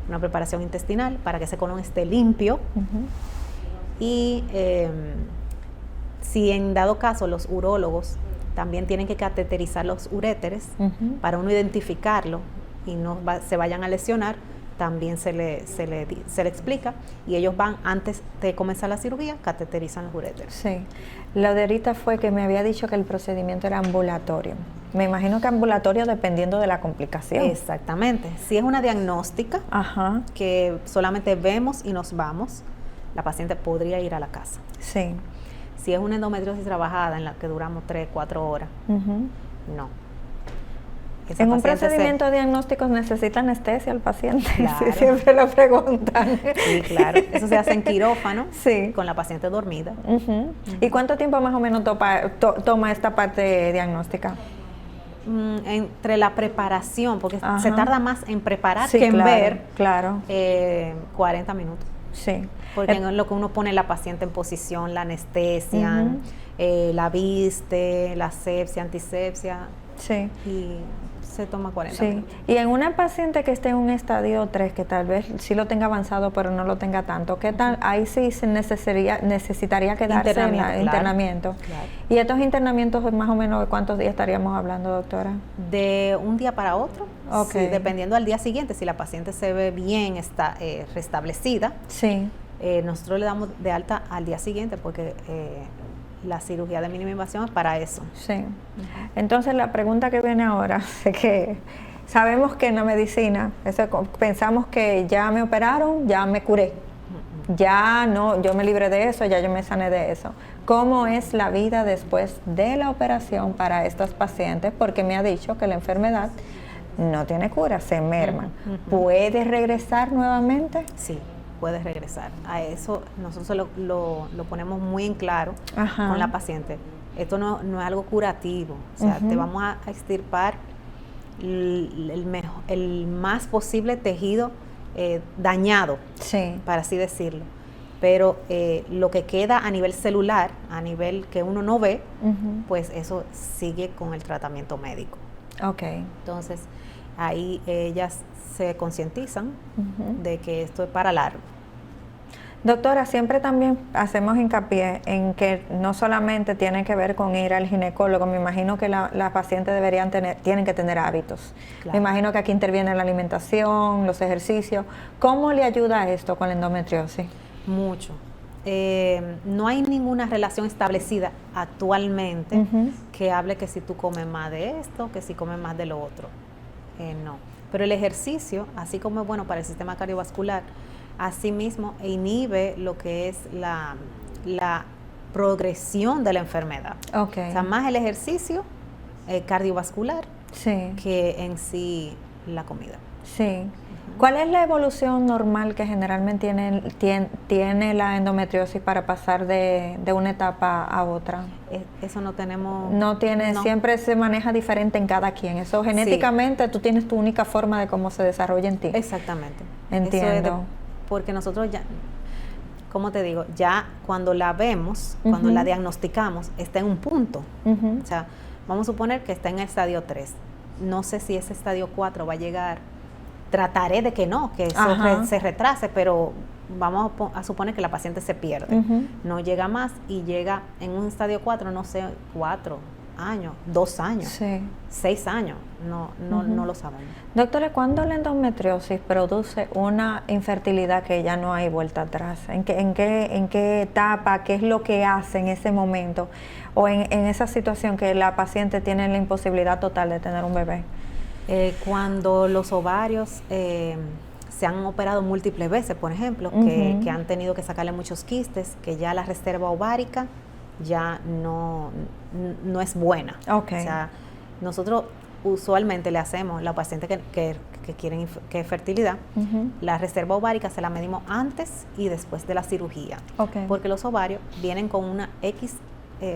una preparación intestinal para que ese colon esté limpio, y Si en dado caso los urólogos también tienen que cateterizar los uréteres para uno identificarlo y no se vayan a lesionar, también se le explica, y ellos van antes de comenzar la cirugía, cateterizan los uréteres. Sí. Lo de ahorita fue que me había dicho que el procedimiento era ambulatorio. Me imagino que ambulatorio dependiendo de la complicación. Exactamente. Si es una diagnóstica que solamente vemos y nos vamos, la paciente podría ir a la casa. Sí. Si es una endometriosis trabajada en la que duramos 3-4 horas, no. En un procedimiento diagnóstico necesita anestesia el paciente, claro. Sí, siempre lo preguntan. Sí, claro. Eso se hace en quirófano, con la paciente dormida. ¿Y cuánto tiempo más o menos toma esta parte diagnóstica? Entre la preparación, porque se tarda más en preparar que en claro, ver, claro. 40 minutos. Sí. Porque en lo que uno pone la paciente en posición, la anestesia, la viste, la asepsia, antisepsia. Sí. Y se toma 40 minutos. Y en una paciente que esté en un estadio 3, que tal vez sí lo tenga avanzado, pero no lo tenga tanto, ¿qué tal? Ahí sí se necesitaría quedarse en internamiento. Claro. ¿Y estos internamientos más o menos de cuántos días estaríamos hablando, doctora? De un día para otro, okay. Sí, dependiendo al día siguiente, si la paciente se ve bien, está restablecida, sí. Nosotros le damos de alta al día siguiente porque la cirugía de mínima invasión es para eso. Sí. Entonces la pregunta que viene ahora es que sabemos que en la medicina pensamos que ya me operaron, ya me curé, ya no, yo me libré de eso, ya yo me sané de eso. ¿Cómo es la vida después de la operación para estos pacientes? Porque me ha dicho que la enfermedad no tiene cura, se merma. ¿Puede regresar nuevamente? Sí. Puedes regresar. A eso nosotros lo ponemos muy en claro con la paciente. Esto no es algo curativo, o sea, te vamos a extirpar el más posible tejido dañado, para así decirlo. Pero lo que queda a nivel celular, a nivel que uno no ve, pues eso sigue con el tratamiento médico. Okay. Entonces, ahí ellas se concientizan de que esto es para largo. Doctora, siempre también hacemos hincapié en que no solamente tiene que ver con ir al ginecólogo, me imagino que las pacientes tienen que tener hábitos. Claro. Me imagino que aquí interviene la alimentación, los ejercicios. ¿Cómo le ayuda esto con la endometriosis? Mucho. No hay ninguna relación establecida actualmente que hable que si tú comes más de esto, que si comes más de lo otro. No. Pero el ejercicio, así como es bueno para el sistema cardiovascular, asimismo inhibe lo que es la progresión de la enfermedad. Okay. O sea, más el ejercicio cardiovascular que en sí la comida. Sí. ¿Cuál es la evolución normal que generalmente tiene la endometriosis para pasar de una etapa a otra? Eso no tenemos... No. Siempre se maneja diferente en cada quien. Eso genéticamente tú tienes tu única forma de cómo se desarrolla en ti. Exactamente. Entiendo. Porque nosotros ya, como te digo, ya cuando la vemos, cuando la diagnosticamos, está en un punto. O sea, vamos a suponer que está en el estadio 3. No sé si ese estadio 4 va a llegar. Trataré de que no, que eso se retrase, pero vamos a suponer que la paciente se pierde. No llega más y llega en un estadio 4, no sé, 4 años, 2 años, 6 años, no lo sabemos. Doctora, ¿cuándo la endometriosis produce una infertilidad que ya no hay vuelta atrás? ¿En qué etapa? ¿Qué es lo que hace en ese momento? O en esa situación que la paciente tiene la imposibilidad total de tener un bebé. Cuando los ovarios se han operado múltiples veces, por ejemplo, que han tenido que sacarle muchos quistes, que ya la reserva ovárica ya no es buena. Okay. O sea, nosotros usualmente le hacemos a la paciente que quieren que fertilidad, la reserva ovárica se la medimos antes y después de la cirugía. Okay. Porque los ovarios vienen con una X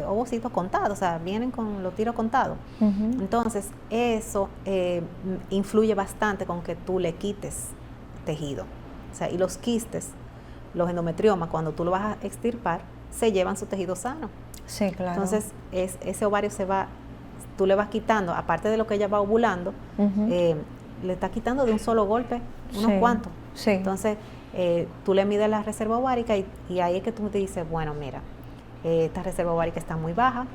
ovocitos contados, o sea, vienen con los tiros contados. Entonces, eso influye bastante con que tú le quites tejido. O sea, y los quistes, los endometriomas, cuando tú lo vas a extirpar, se llevan su tejido sano. Sí, claro. Entonces, ese ovario tú le vas quitando, aparte de lo que ella va ovulando, le está quitando de un solo golpe unos cuantos. Sí. Entonces, tú le mides la reserva ovárica y ahí es que tú te dices, bueno, mira, esta reserva ovárica está muy baja,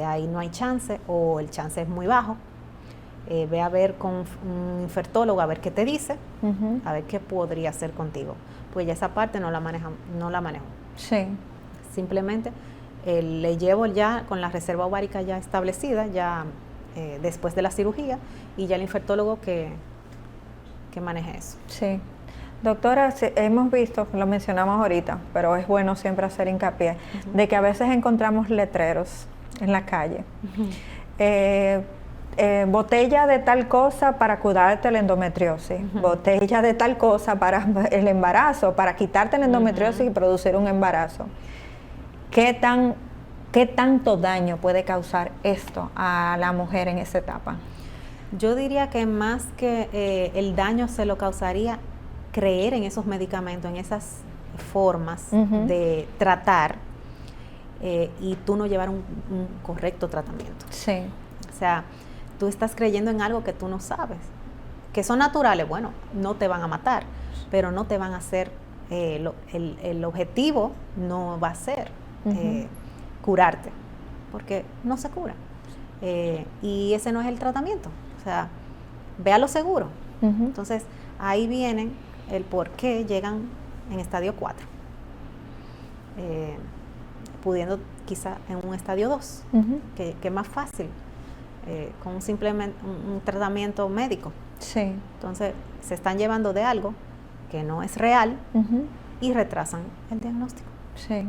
ahí no hay chance o el chance es muy bajo. Ve a ver con un infertólogo a ver qué te dice, a ver qué podría hacer contigo. Pues ya esa parte no la manejo. Sí. Simplemente le llevo ya con la reserva ovárica ya establecida, ya después de la cirugía, y ya el infertólogo que maneje eso. Sí. Doctora, hemos visto, lo mencionamos ahorita, pero es bueno siempre hacer hincapié, de que a veces encontramos letreros en la calle. Botella de tal cosa para curarte la endometriosis, botella de tal cosa para el embarazo, para quitarte la endometriosis y producir un embarazo. ¿Qué tanto daño puede causar esto a la mujer en esa etapa? Yo diría que más que el daño se lo causaría creer en esos medicamentos, en esas formas de tratar y tú no llevar un correcto tratamiento. Sí. O sea, tú estás creyendo en algo que tú no sabes. Que son naturales, bueno, no te van a matar, pero no te van a hacer, el objetivo no va a ser curarte, porque no se cura. Y ese no es el tratamiento. O sea, ve a lo seguro. Entonces, ahí vienen el por qué llegan en estadio 4, pudiendo quizá en un estadio 2, que es más fácil, con simplemente un tratamiento médico. Sí. Entonces, se están llevando de algo que no es real y retrasan el diagnóstico. Sí.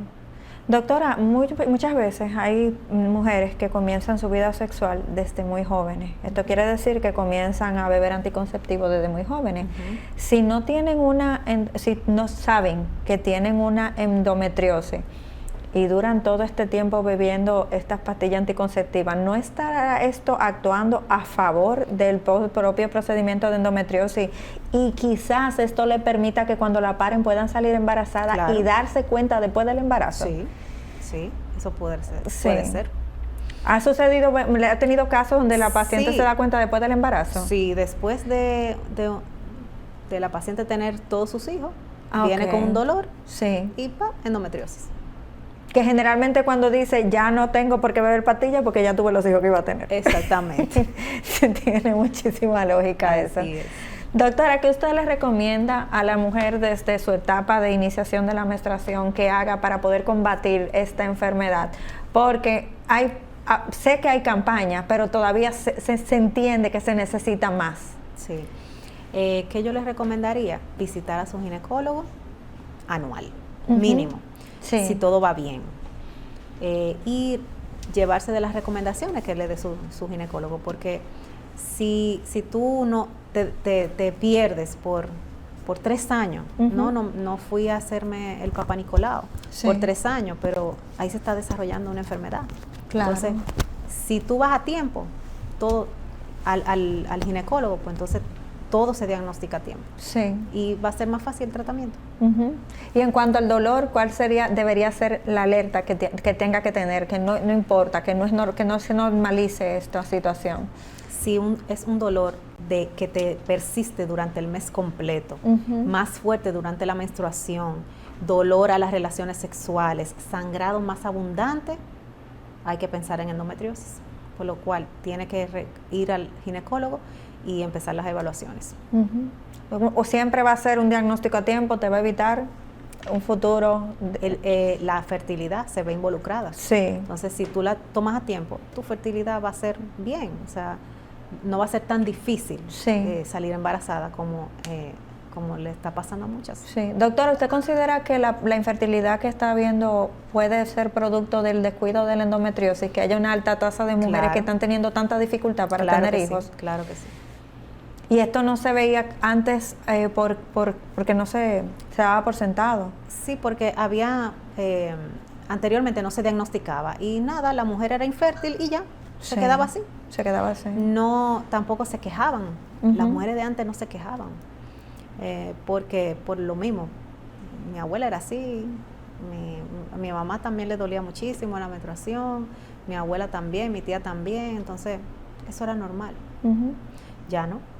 Doctora, muchas veces hay mujeres que comienzan su vida sexual desde muy jóvenes. Esto quiere decir que comienzan a beber anticonceptivos desde muy jóvenes. Si no saben que tienen una endometriosis y duran todo este tiempo bebiendo estas pastillas anticonceptivas, ¿no estará esto actuando a favor del propio procedimiento de endometriosis? Y quizás esto le permita que cuando la paren puedan salir embarazadas. Claro. Y darse cuenta después del embarazo. Sí, eso puede ser. Sí. Puede ser. ¿Ha sucedido, le ha tenido casos donde la paciente se da cuenta después del embarazo? Sí, después de la paciente tener todos sus hijos, viene con un dolor y endometriosis. Que generalmente cuando dice, ya no tengo por qué beber pastillas porque ya tuve los hijos que iba a tener. Exactamente. Tiene muchísima lógica eso. Así es. Doctora, ¿qué usted le recomienda a la mujer desde su etapa de iniciación de la menstruación que haga para poder combatir esta enfermedad? Porque sé que hay campañas, pero todavía se entiende que se necesita más. Sí. ¿Qué yo les recomendaría? Visitar a su ginecólogo anual, mínimo. Sí. Si todo va bien, y llevarse de las recomendaciones que le dé su ginecólogo, porque si tú no te pierdes por 3 años, no fui a hacerme el Papa Nicolau por 3 años, pero ahí se está desarrollando una enfermedad. Claro. Entonces, si tú vas a tiempo todo al ginecólogo, pues entonces todo se diagnostica a tiempo. Sí. Y va a ser más fácil el tratamiento. Y en cuanto al dolor, ¿cuál debería ser la alerta que tenga que tener? Que no importa, que no se normalice esta situación. Si es un dolor que te persiste durante el mes completo, más fuerte durante la menstruación, dolor a las relaciones sexuales, sangrado más abundante, hay que pensar en endometriosis. Por lo cual tiene que ir al ginecólogo y empezar las evaluaciones. O siempre va a ser un diagnóstico a tiempo, te va a evitar un futuro. La fertilidad se ve involucrada. Sí. Entonces, si tú la tomas a tiempo, tu fertilidad va a ser bien, o sea, no va a ser tan difícil salir embarazada como le está pasando a muchas. Sí. Doctora, ¿usted considera que la infertilidad que está habiendo puede ser producto del descuido de la endometriosis, que haya una alta tasa de mujeres que están teniendo tanta dificultad para tener hijos? Sí, claro que sí. ¿Y esto no se veía antes porque no se daba por sentado? Sí, porque anteriormente no se diagnosticaba y nada, la mujer era infértil y ya, se quedaba así. Se quedaba así. No, tampoco se quejaban, las mujeres de antes no se quejaban, porque por lo mismo, mi abuela era así, a mi mamá también le dolía muchísimo la menstruación, mi abuela también, mi tía también, entonces eso era normal. Ya no.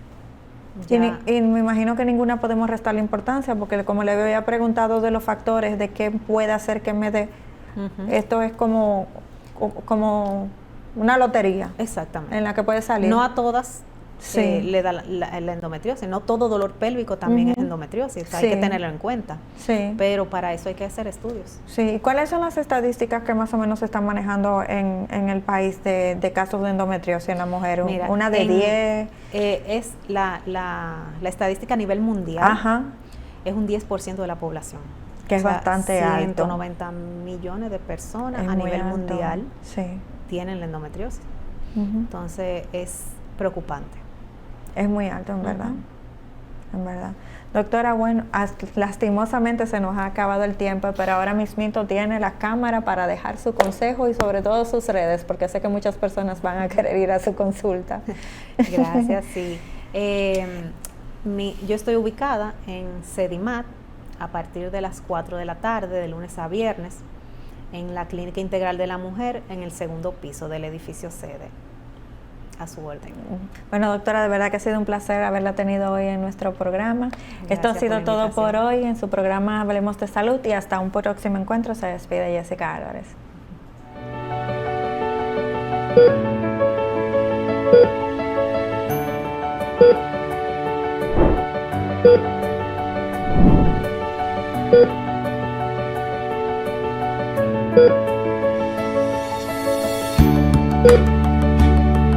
Y me imagino que ninguna podemos restar la importancia, porque como le había preguntado de los factores de qué puede hacer que me dé, Esto es como una lotería Exactamente. en la que puede salir. No a todas Sí. le da la endometriosis, no todo dolor pélvico también es endometriosis, o sea, hay que Sí. tenerlo en cuenta. Sí. Pero para eso hay que hacer estudios. Sí, ¿cuáles son las estadísticas que más o menos se están manejando en el país de casos de endometriosis en la mujer? Mira, Una de 10. Es la estadística a nivel mundial, Ajá, es un 10% de la población. que es bastante alto. 190 millones de personas Es a muy nivel alto. mundial Sí. tienen la endometriosis. Ujú. Entonces es preocupante. Es muy alto, en verdad. En verdad. Doctora, bueno, lastimosamente se nos ha acabado el tiempo, pero ahora mismito tiene la cámara para dejar su consejo y sobre todo sus redes, porque sé que muchas personas van a querer ir a su consulta. Gracias, sí. Yo estoy ubicada en Sedimat a partir de las 4 de la tarde, de lunes a viernes, en la Clínica Integral de la Mujer, en el segundo piso del edificio sede. A su orden. Bueno, doctora, de verdad que ha sido un placer haberla tenido hoy en nuestro programa. Esto ha Gracias sido por la todo por invitación. hoy en su programa Hablemos de Salud y hasta un próximo encuentro. Se despide Jessica Álvarez. Thank you.